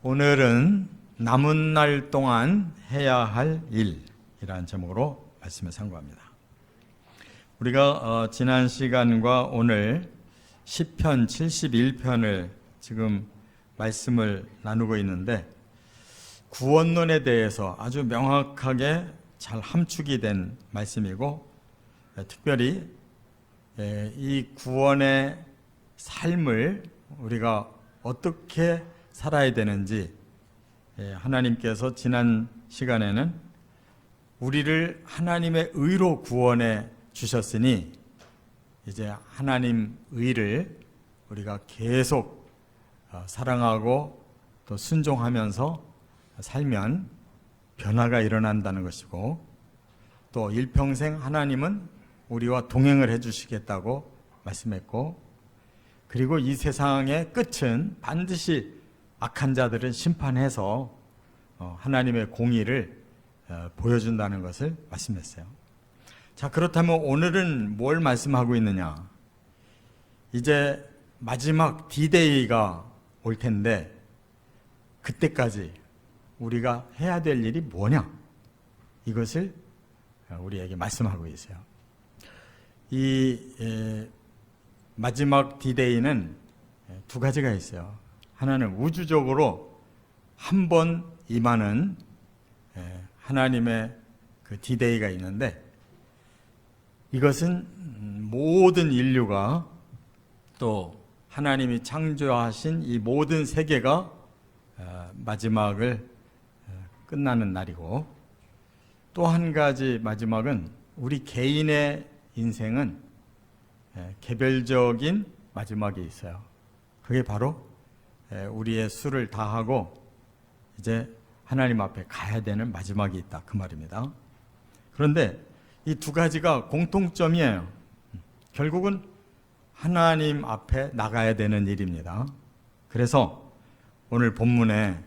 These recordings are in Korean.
오늘은 남은 날 동안 해야 할 일이라는 제목으로 말씀을 상고합니다. 우리가 지난 시간과 오늘 시편 71편을 지금 말씀을 나누고 있는데 구원론에 대해서 아주 명확하게 잘 함축이 된 말씀이고, 특별히 이 구원의 삶을 우리가 어떻게 살아야 되는지, 하나님께서 지난 시간에는 우리를 하나님의 의로 구원해 주셨으니 이제 하나님 의를 우리가 계속 사랑하고 또 순종하면서 살면 변화가 일어난다는 것이고, 또 일평생 하나님은 우리와 동행을 해주시겠다고 말씀했고, 그리고 이 세상의 끝은 반드시 악한 자들은 심판해서 하나님의 공의를 보여준다는 것을 말씀했어요. 자, 그렇다면 오늘은 뭘 말씀하고 있느냐? 이제 마지막 D-Day가 올 텐데 그때까지 우리가 해야 될 일이 뭐냐? 이것을 우리에게 말씀하고 있어요. 이 마지막 D-Day는 두 가지가 있어요. 하나는 우주적으로 한 번 임하는 하나님의 그 D-Day가 있는데, 이것은 모든 인류가 또 하나님이 창조하신 이 모든 세계가 마지막을 끝나는 날이고, 또 한 가지 마지막은 우리 개인의 인생은 개별적인 마지막이 있어요. 그게 바로 우리의 수를 다하고 이제 하나님 앞에 가야 되는 마지막이 있다, 그 말입니다. 그런데 이 두 가지가 공통점이에요. 결국은 하나님 앞에 나가야 되는 일입니다. 그래서 오늘 본문에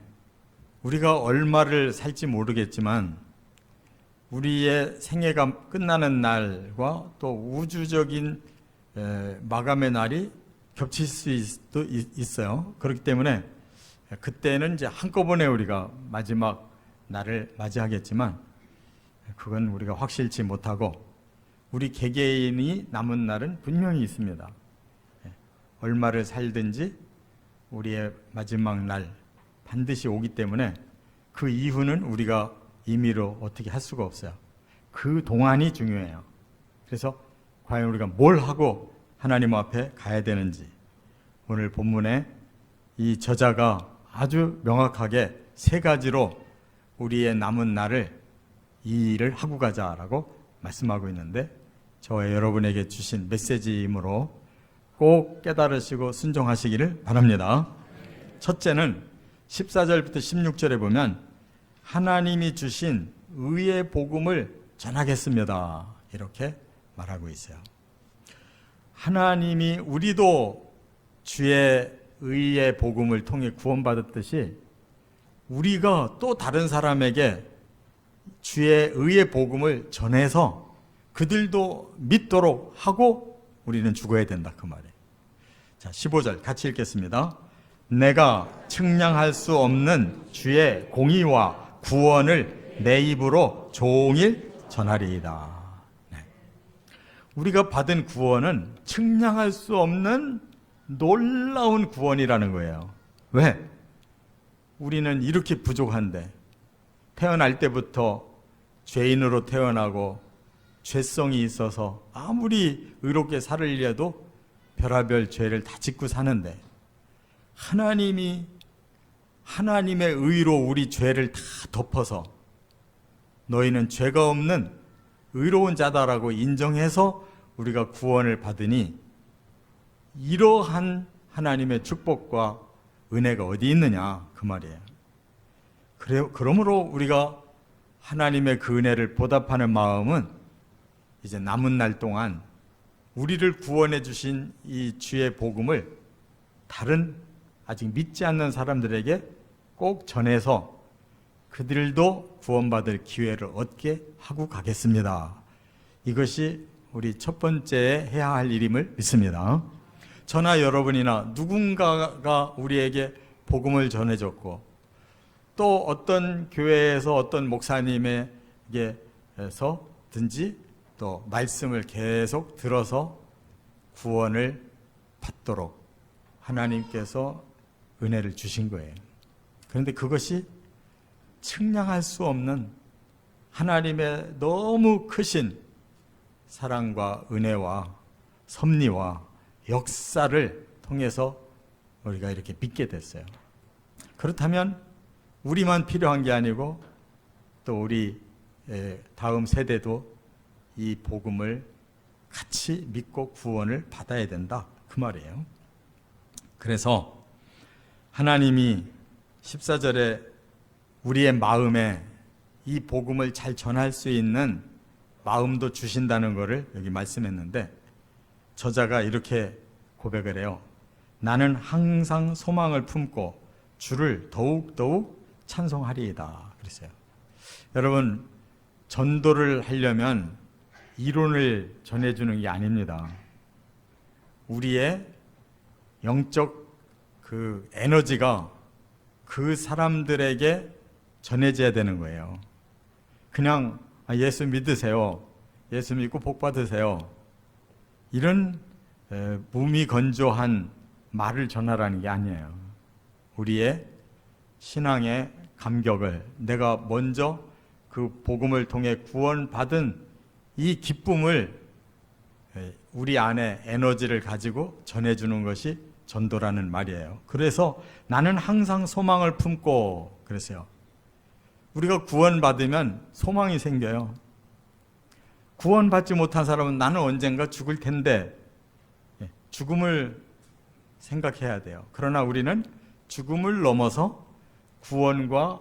우리가 얼마를 살지 모르겠지만 우리의 생애가 끝나는 날과 또 우주적인 마감의 날이 겹칠 수도 있어요. 그렇기 때문에 그때는 이제 한꺼번에 우리가 마지막 날을 맞이하겠지만 그건 우리가 확실치 못하고, 우리 개개인이 남은 날은 분명히 있습니다. 얼마를 살든지 우리의 마지막 날 반드시 오기 때문에 그 이후는 우리가 임의로 어떻게 할 수가 없어요. 그 동안이 중요해요. 그래서 과연 우리가 뭘 하고 하나님 앞에 가야 되는지, 오늘 본문에 이 저자가 아주 명확하게 세 가지로 우리의 남은 날을 이 일을 하고 가자라고 말씀하고 있는데, 저와 여러분에게 주신 메시지이므로 꼭 깨달으시고 순종하시기를 바랍니다. 첫째는 14절부터 16절에 보면 하나님이 주신 의의 복음을 전하겠습니다, 이렇게 말하고 있어요. 하나님이 우리도 주의 의의 복음을 통해 구원받았듯이 우리가 또 다른 사람에게 주의 의의 복음을 전해서 그들도 믿도록 하고 우리는 죽어야 된다, 그 말이에요. 자, 15절 같이 읽겠습니다. 내가 측량할 수 없는 주의 공의와 구원을 내 입으로 종일 전하리이다. 우리가 받은 구원은 측량할 수 없는 놀라운 구원이라는 거예요. 왜? 우리는 이렇게 부족한데, 태어날 때부터 죄인으로 태어나고 죄성이 있어서 아무리 의롭게 살으려도 별의별 죄를 다 짓고 사는데, 하나님이 하나님의 의로 우리 죄를 다 덮어서 너희는 죄가 없는 의로운 자다라고 인정해서 우리가 구원을 받으니, 이러한 하나님의 축복과 은혜가 어디 있느냐, 그 말이에요. 그러므로 우리가 하나님의 그 은혜를 보답하는 마음은 이제 남은 날 동안 우리를 구원해 주신 이 주의 복음을 다른 아직 믿지 않는 사람들에게 꼭 전해서 그들도 구원받을 기회를 얻게 하고 가겠습니다. 이것이 우리 첫 번째 해야 할 일임을 믿습니다. 저나 여러분이나 누군가가 우리에게 복음을 전해줬고 또 어떤 교회에서 어떤 목사님에게서든지 또 말씀을 계속 들어서 구원을 받도록 하나님께서 은혜를 주신 거예요. 그런데 그것이 측량할 수 없는 하나님의 너무 크신 사랑과 은혜와 섭리와 역사를 통해서 우리가 이렇게 믿게 됐어요. 그렇다면 우리만 필요한 게 아니고 또 우리 다음 세대도 이 복음을 같이 믿고 구원을 받아야 된다, 그 말이에요. 그래서 하나님이 14절에 우리의 마음에 이 복음을 잘 전할 수 있는 마음도 주신다는 것을 여기 말씀했는데, 저자가 이렇게 고백을 해요. 나는 항상 소망을 품고 주를 더욱더욱 찬송하리이다 그랬어요. 여러분, 전도를 하려면 이론을 전해주는 게 아닙니다. 우리의 영적 그 에너지가 그 사람들에게 전해져야 되는 거예요. 그냥 예수 믿으세요, 예수 믿고 복 받으세요, 이런 무미건조한 말을 전하라는 게 아니에요. 우리의 신앙의 감격을, 내가 먼저 그 복음을 통해 구원받은 이 기쁨을 우리 안에 에너지를 가지고 전해주는 것이 전도라는 말이에요. 그래서 나는 항상 소망을 품고 그랬어요. 우리가 구원받으면 소망이 생겨요. 구원받지 못한 사람은 나는 언젠가 죽을 텐데 죽음을 생각해야 돼요. 그러나 우리는 죽음을 넘어서 구원과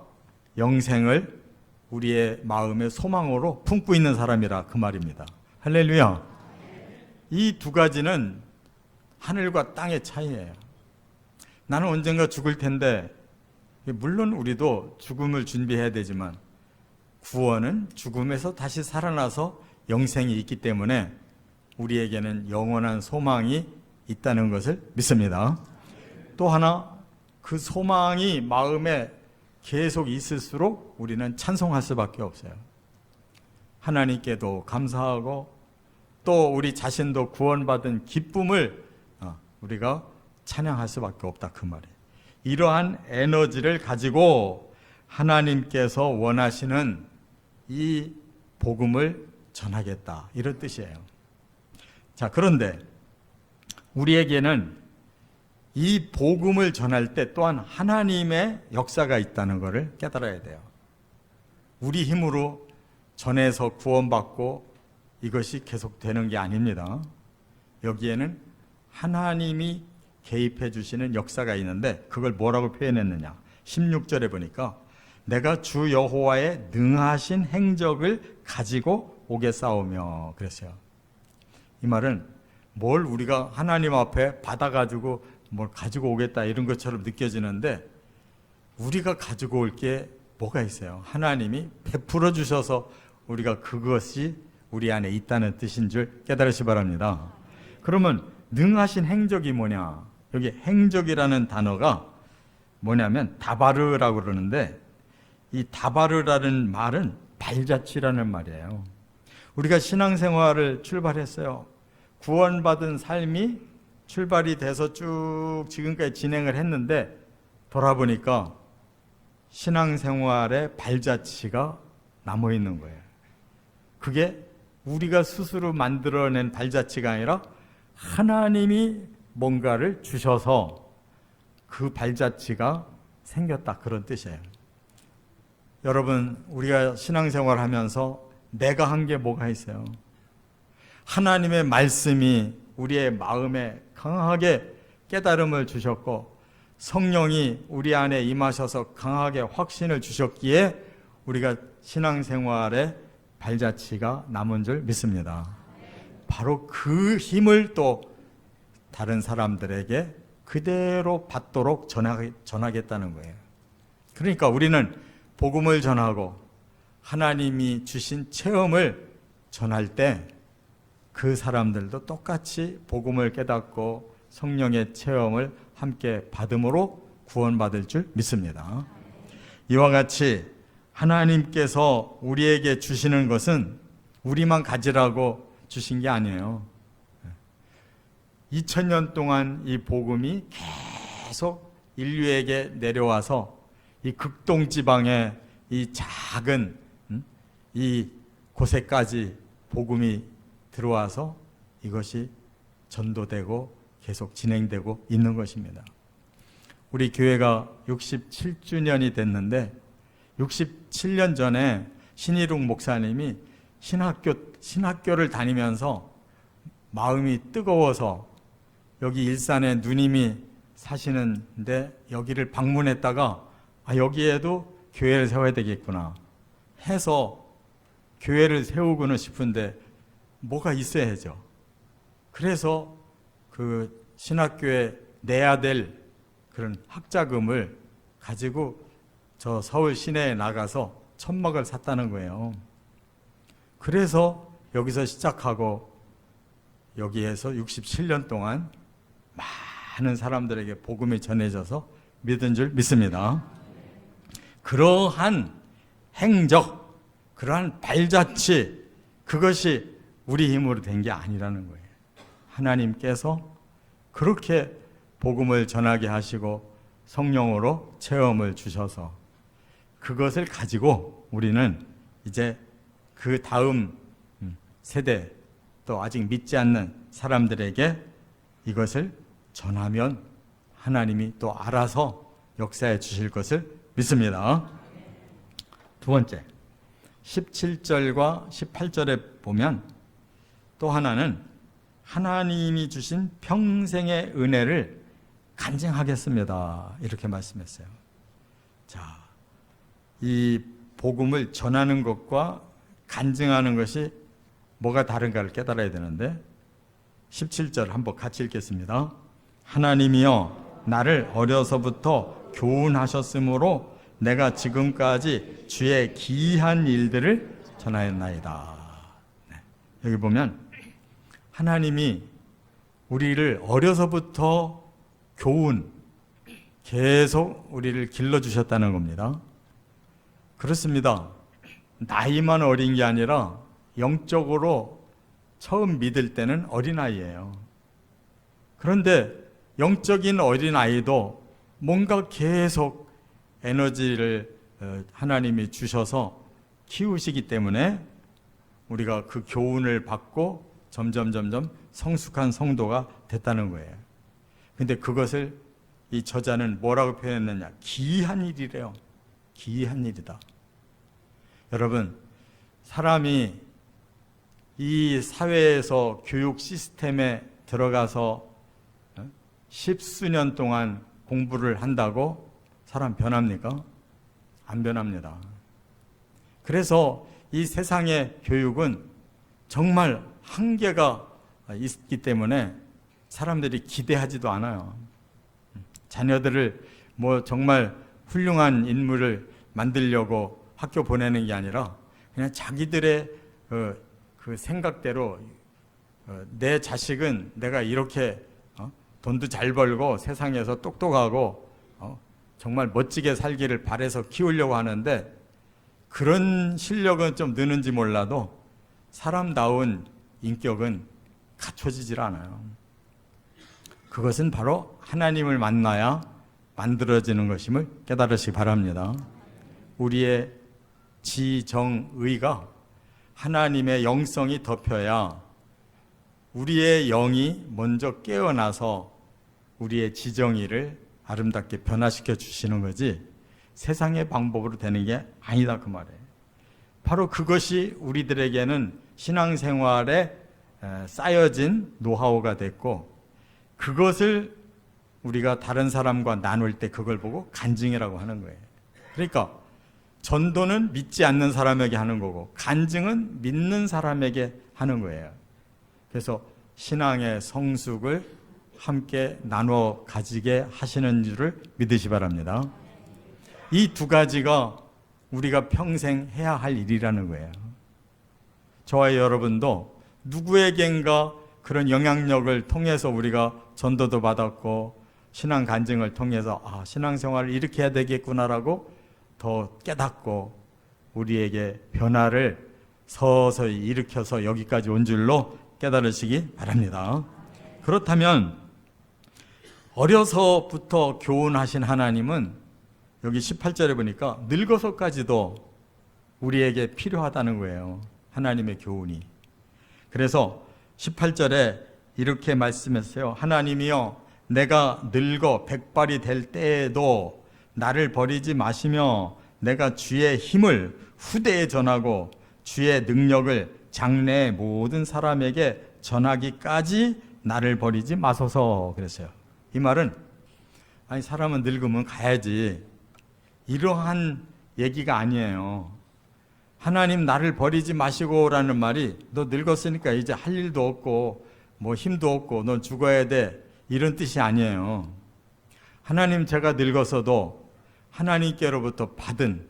영생을 우리의 마음의 소망으로 품고 있는 사람이라 그 말입니다. 할렐루야. 이 두 가지는 하늘과 땅의 차이예요. 나는 언젠가 죽을 텐데, 물론 우리도 죽음을 준비해야 되지만 구원은 죽음에서 다시 살아나서 영생이 있기 때문에 우리에게는 영원한 소망이 있다는 것을 믿습니다. 또 하나, 그 소망이 마음에 계속 있을수록 우리는 찬송할 수밖에 없어요. 하나님께도 감사하고 또 우리 자신도 구원받은 기쁨을 우리가 찬양할 수밖에 없다, 그 말이에요. 이러한 에너지를 가지고 하나님께서 원하시는 이 복음을 전하겠다, 이런 뜻이에요. 자, 그런데 우리에게는 이 복음을 전할 때 또한 하나님의 역사가 있다는 것을 깨달아야 돼요. 우리 힘으로 전해서 구원받고 이것이 계속되는 게 아닙니다. 여기에는 하나님이 개입해 주시는 역사가 있는데, 그걸 뭐라고 표현했느냐, 16절에 보니까 내가 주 여호와의 능하신 행적을 가지고 오겠사오며 그랬어요. 이 말은 뭘 우리가 하나님 앞에 받아가지고 뭘 가지고 오겠다 이런 것처럼 느껴지는데, 우리가 가지고 올 게 뭐가 있어요? 하나님이 베풀어 주셔서 우리가 그것이 우리 안에 있다는 뜻인 줄 깨달으시 바랍니다. 그러면 능하신 행적이 뭐냐? 여기 행적이라는 단어가 뭐냐면 다바르라고 그러는데, 이 다바르라는 말은 발자취라는 말이에요. 우리가 신앙생활을 출발했어요. 구원받은 삶이 출발이 돼서 쭉 지금까지 진행을 했는데, 돌아보니까 신앙생활의 발자취가 남아있는 거예요. 그게 우리가 스스로 만들어낸 발자취가 아니라 하나님이 뭔가를 주셔서 그 발자취가 생겼다, 그런 뜻이에요. 여러분, 우리가 신앙생활 하면서 내가 한 게 뭐가 있어요? 하나님의 말씀이 우리의 마음에 강하게 깨달음을 주셨고 성령이 우리 안에 임하셔서 강하게 확신을 주셨기에 우리가 신앙생활에 발자취가 남은 줄 믿습니다. 바로 그 힘을 또 다른 사람들에게 그대로 받도록 전하겠다는 거예요. 그러니까 우리는 복음을 전하고 하나님이 주신 체험을 전할 때 그 사람들도 똑같이 복음을 깨닫고 성령의 체험을 함께 받음으로 구원받을 줄 믿습니다. 이와 같이 하나님께서 우리에게 주시는 것은 우리만 가지라고 주신 게 아니에요. 2000년 동안 이 복음이 계속 인류에게 내려와서 이 극동지방의 이 작은 이 곳에까지 복음이 들어와서 이것이 전도되고 계속 진행되고 있는 것입니다. 우리 교회가 67주년이 됐는데 67년 전에 신일웅 목사님이 신학교를 다니면서 마음이 뜨거워서 여기 일산에 누님이 사시는데 여기를 방문했다가 여기에도 교회를 세워야 되겠구나 해서 교회를 세우고는 싶은데 뭐가 있어야죠. 그래서 그 신학교에 내야 될 그런 학자금을 가지고 저 서울 시내에 나가서 천막을 샀다는 거예요. 그래서 여기서 시작하고 여기에서 67년 동안 많은 사람들에게 복음이 전해져서 믿은 줄 믿습니다. 그러한 행적, 그러한 발자취, 그것이 우리 힘으로 된 게 아니라는 거예요. 하나님께서 그렇게 복음을 전하게 하시고 성령으로 체험을 주셔서 그것을 가지고 우리는 이제 그 다음 세대 또 아직 믿지 않는 사람들에게 이것을 전하면 하나님이 또 알아서 역사해 주실 것을 믿습니다. 두 번째, 17절과 18절에 보면 또 하나는 하나님이 주신 평생의 은혜를 간증하겠습니다. 이렇게 말씀했어요. 자, 이 복음을 전하는 것과 간증하는 것이 뭐가 다른가를 깨달아야 되는데 17절 한번 같이 읽겠습니다. 하나님이여 나를 어려서부터 교훈하셨으므로 내가 지금까지 주의 기이한 일들을 전하였나이다. 네. 여기 보면 하나님이 우리를 어려서부터 교훈, 계속 우리를 길러주셨다는 겁니다. 그렇습니다. 나이만 어린 게 아니라 영적으로 처음 믿을 때는 어린아이예요. 그런데 영적인 어린아이도 뭔가 계속 에너지를 하나님이 주셔서 키우시기 때문에 우리가 그 교훈을 받고 점점 성숙한 성도가 됐다는 거예요. 근데 그것을 이 저자는 뭐라고 표현했느냐? 기이한 일이래요. 기이한 일이다. 여러분, 사람이 이 사회에서 교육 시스템에 들어가서 십수년 동안 공부를 한다고 사람 변합니까? 안 변합니다. 그래서 이 세상의 교육은 정말 한계가 있기 때문에 사람들이 기대하지도 않아요. 자녀들을 뭐 정말 훌륭한 인물을 만들려고 학교 보내는 게 아니라 그냥 자기들의 그 생각대로 내 자식은 내가 이렇게 돈도 잘 벌고 세상에서 똑똑하고 정말 멋지게 살기를 바래서 키우려고 하는데 그런 실력은 좀 느는지 몰라도 사람다운 인격은 갖춰지질 않아요. 그것은 바로 하나님을 만나야 만들어지는 것임을 깨달으시기 바랍니다. 우리의 지정의가 하나님의 영성이 덮여야 우리의 영이 먼저 깨어나서 우리의 지정의를 아름답게 변화시켜 주시는 거지 세상의 방법으로 되는 게 아니다 그 말이에요. 바로 그것이 우리들에게는 신앙생활에 쌓여진 노하우가 됐고 그것을 우리가 다른 사람과 나눌 때 그걸 보고 간증이라고 하는 거예요. 그러니까 전도는 믿지 않는 사람에게 하는 거고 간증은 믿는 사람에게 하는 거예요. 그래서 신앙의 성숙을 함께 나눠 가지게 하시는 줄을 믿으시 바랍니다. 이 두 가지가 우리가 평생 해야 할 일이라는 거예요. 저와 여러분도 누구에겐가 그런 영향력을 통해서 우리가 전도도 받았고 신앙 간증을 통해서 신앙생활을 이렇게 해야 되겠구나라고 더 깨닫고 우리에게 변화를 서서히 일으켜서 여기까지 온 줄로 깨달으시기 바랍니다. 그렇다면 어려서부터 교훈하신 하나님은 여기 18절에 보니까 늙어서까지도 우리에게 필요하다는 거예요. 하나님의 교훈이. 그래서 18절에 이렇게 말씀했어요. 하나님이여, 내가 늙어 백발이 될 때에도 나를 버리지 마시며 내가 주의 힘을 후대에 전하고 주의 능력을 장래의 모든 사람에게 전하기까지 나를 버리지 마소서 그랬어요. 이 말은 아니 사람은 늙으면 가야지 이러한 얘기가 아니에요. 하나님 나를 버리지 마시고라는 말이 너 늙었으니까 이제 할 일도 없고 뭐 힘도 없고 넌 죽어야 돼 이런 뜻이 아니에요. 하나님 제가 늙어서도 하나님께로부터 받은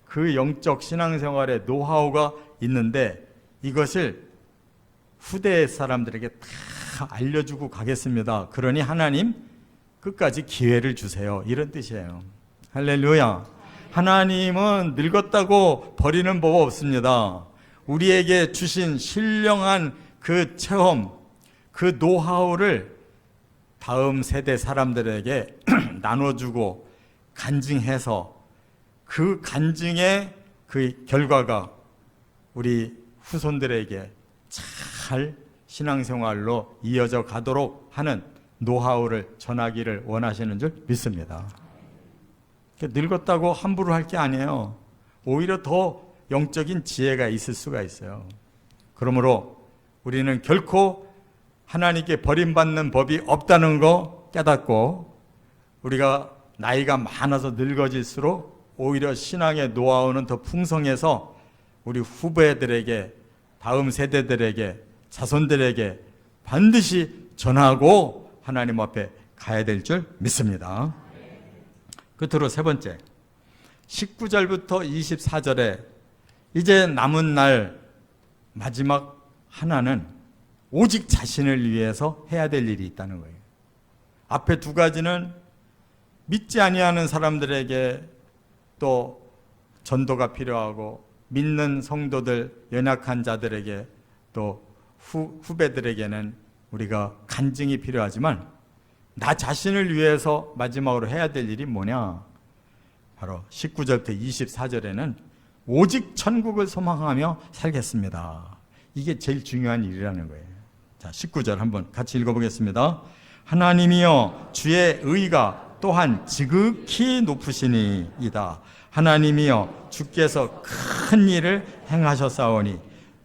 그 영적 신앙생활의 노하우가 있는데 이것을 후대 사람들에게 다 알려주고 가겠습니다. 그러니 하나님 끝까지 기회를 주세요. 이런 뜻이에요. 할렐루야. 하나님은 늙었다고 버리는 법 없습니다. 우리에게 주신 신령한 그 체험, 그 노하우를 다음 세대 사람들에게 나눠주고 간증해서 그 간증의 그 결과가 우리 후손들에게 잘 신앙생활로 이어져 가도록 하는 노하우를 전하기를 원하시는 줄 믿습니다. 늙었다고 함부로 할 게 아니에요. 오히려 더 영적인 지혜가 있을 수가 있어요. 그러므로 우리는 결코 하나님께 버림받는 법이 없다는 거 깨닫고 우리가 나이가 많아서 늙어질수록 오히려 신앙의 노하우는 더 풍성해서 우리 후배들에게 다음 세대들에게 자손들에게 반드시 전하고 하나님 앞에 가야 될 줄 믿습니다. 끝으로 세 번째 19절부터 24절에 이제 남은 날 마지막 하나는 오직 자신을 위해서 해야 될 일이 있다는 거예요. 앞에 두 가지는 믿지 아니하는 사람들에게 또 전도가 필요하고 믿는 성도들 연약한 자들에게 또 후배들에게는 우리가 간증이 필요하지만 나 자신을 위해서 마지막으로 해야 될 일이 뭐냐? 바로 19절부터 24절에는 오직 천국을 소망하며 살겠습니다. 이게 제일 중요한 일이라는 거예요. 자, 19절 한번 같이 읽어보겠습니다. 하나님이여 주의 의가 또한 지극히 높으시니이다. 하나님이여 주께서 큰 일을 행하셨사오니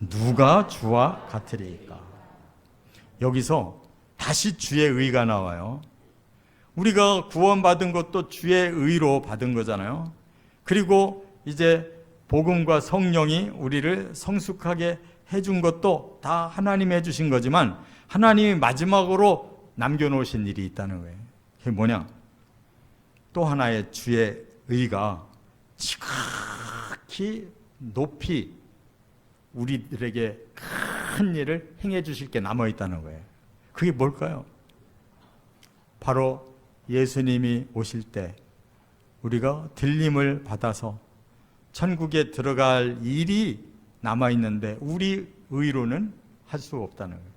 누가 주와 같으리까? 여기서 다시 주의 의가 나와요. 우리가 구원받은 것도 주의 의로 받은 거잖아요. 그리고 이제 복음과 성령이 우리를 성숙하게 해준 것도 다 하나님이 해주신 거지만 하나님이 마지막으로 남겨놓으신 일이 있다는 거예요. 그게 뭐냐? 또 하나의 주의 의가 지극히 높이 우리들에게 큰 일을 행해 주실 게 남아있다는 거예요. 그게 뭘까요? 바로 예수님이 오실 때 우리가 들림을 받아서 천국에 들어갈 일이 남아있는데 우리 의로는 할 수 없다는 거예요.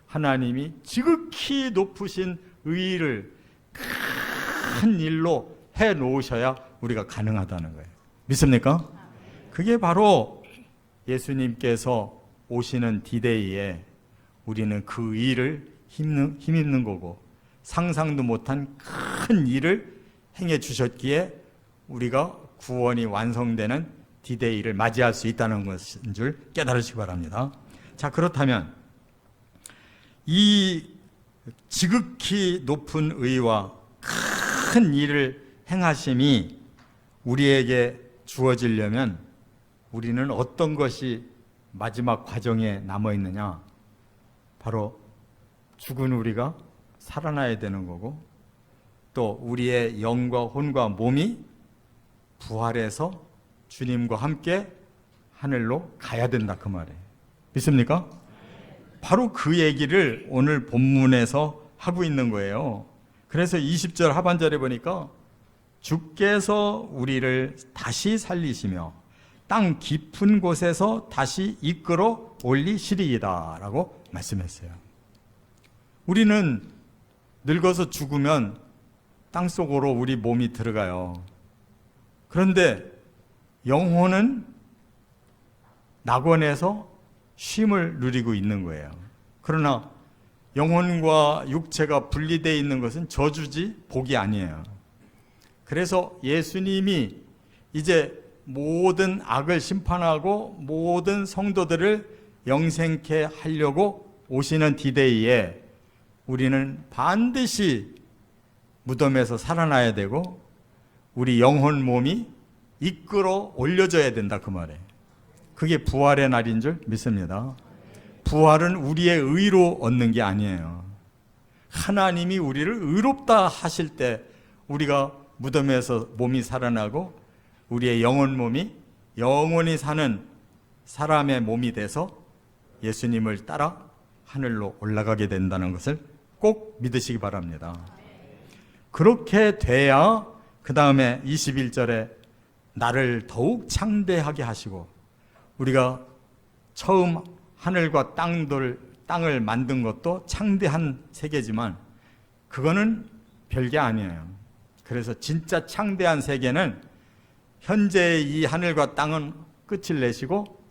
하나님이 지극히 높으신 의를 큰 일로 해 놓으셔야 우리가 가능하다는 거예요. 믿습니까? 그게 바로 예수님께서 오시는 디데이에 우리는 그 일을 힘입는 거고 상상도 못한 큰 일을 행해 주셨기에 우리가 구원이 완성되는 디데이를 맞이할 수 있다는 것인 줄 깨달으시기 바랍니다. 자, 그렇다면 이 지극히 높은 의와 큰 일을 행하심이 우리에게 주어지려면 우리는 어떤 것이 마지막 과정에 남아있느냐? 바로 죽은 우리가 살아나야 되는 거고 또 우리의 영과 혼과 몸이 부활해서 주님과 함께 하늘로 가야 된다 그 말이에요. 믿습니까? 바로 그 얘기를 오늘 본문에서 하고 있는 거예요. 그래서 20절 하반절에 보니까 주께서 우리를 다시 살리시며 땅 깊은 곳에서 다시 이끌어 올리시리이다 라고 말씀했어요. 우리는 늙어서 죽으면 땅속으로 우리 몸이 들어가요. 그런데 영혼은 낙원에서 쉼을 누리고 있는 거예요. 그러나 영혼과 육체가 분리되어 있는 것은 저주지 복이 아니에요. 그래서 예수님이 이제 모든 악을 심판하고 모든 성도들을 영생케 하려고 오시는 디데이에 우리는 반드시 무덤에서 살아나야 되고 우리 영혼 몸이 이끌어 올려져야 된다 그 말이에요. 그게 부활의 날인 줄 믿습니다. 부활은 우리의 의로 얻는 게 아니에요. 하나님이 우리를 의롭다 하실 때 우리가 무덤에서 몸이 살아나고 우리의 영혼 몸이 영원히 사는 사람의 몸이 돼서 예수님을 따라 하늘로 올라가게 된다는 것을 꼭 믿으시기 바랍니다. 그렇게 돼야 그 다음에 21절에 나를 더욱 창대하게 하시고, 우리가 처음 하늘과 땅을 만든 것도 창대한 세계지만 그거는 별게 아니에요. 그래서 진짜 창대한 세계는 현재 이 하늘과 땅은 끝을 내시고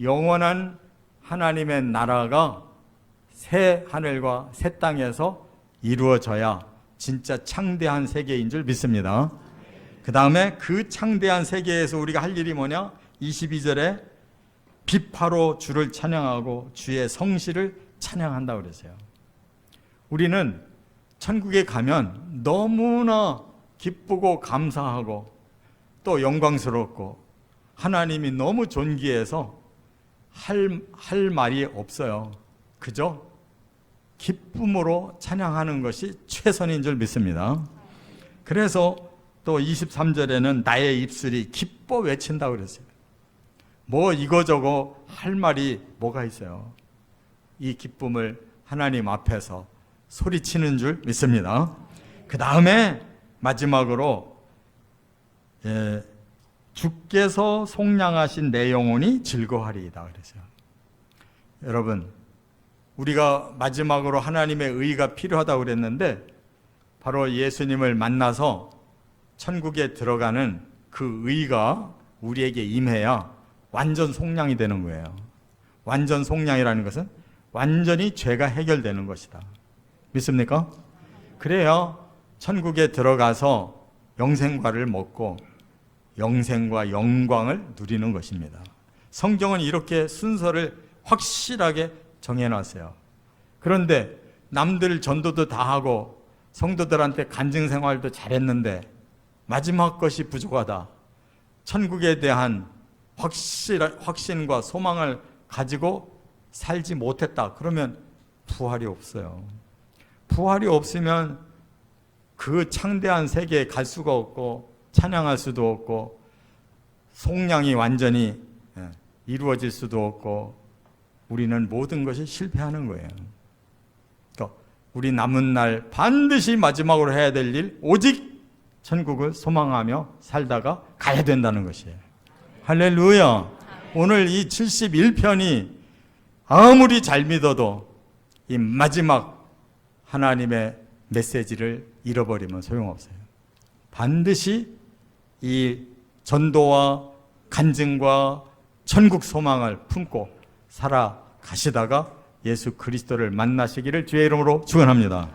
영원한 하나님의 나라가 새 하늘과 새 땅에서 이루어져야 진짜 창대한 세계인 줄 믿습니다. 그 다음에 그 창대한 세계에서 우리가 할 일이 뭐냐? 22절에 비파로 주를 찬양하고 주의 성실을 찬양한다고 그랬어요. 우리는 천국에 가면 너무나 기쁘고 감사하고 또 영광스럽고 하나님이 너무 존귀해서 할 말이 없어요. 그저 기쁨으로 찬양하는 것이 최선인 줄 믿습니다. 그래서 또 23절에는 나의 입술이 기뻐 외친다고 그랬어요. 뭐 이거저거 할 말이 뭐가 있어요. 이 기쁨을 하나님 앞에서 소리치는 줄 믿습니다. 그 다음에 마지막으로 주께서 속량하신 내 영혼이 즐거워하리이다 그랬어요. 여러분, 우리가 마지막으로 하나님의 의가 필요하다고 그랬는데 바로 예수님을 만나서 천국에 들어가는 그 의가 우리에게 임해야 완전 속량이 되는 거예요. 완전 속량이라는 것은 완전히 죄가 해결되는 것이다. 믿습니까? 그래야 천국에 들어가서 영생과를 먹고 영생과 영광을 누리는 것입니다. 성경은 이렇게 순서를 확실하게 정해놨어요. 그런데 남들 전도도 다 하고 성도들한테 간증 생활도 잘했는데 마지막 것이 부족하다. 천국에 대한 확신과 소망을 가지고 살지 못했다. 그러면 부활이 없어요. 부활이 없으면 그 창대한 세계에 갈 수가 없고 찬양할 수도 없고 속량이 완전히 이루어질 수도 없고 우리는 모든 것이 실패하는 거예요. 그러니까 우리 남은 날 반드시 마지막으로 해야 될 일, 오직 천국을 소망하며 살다가 가야 된다는 것이에요. 할렐루야. 오늘 이 71편이 아무리 잘 믿어도 이 마지막 하나님의 메시지를 잃어버리면 소용없어요. 반드시 이 전도와 간증과 천국 소망을 품고 살아가시다가 예수 그리스도를 만나시기를 주의 이름으로 축원합니다.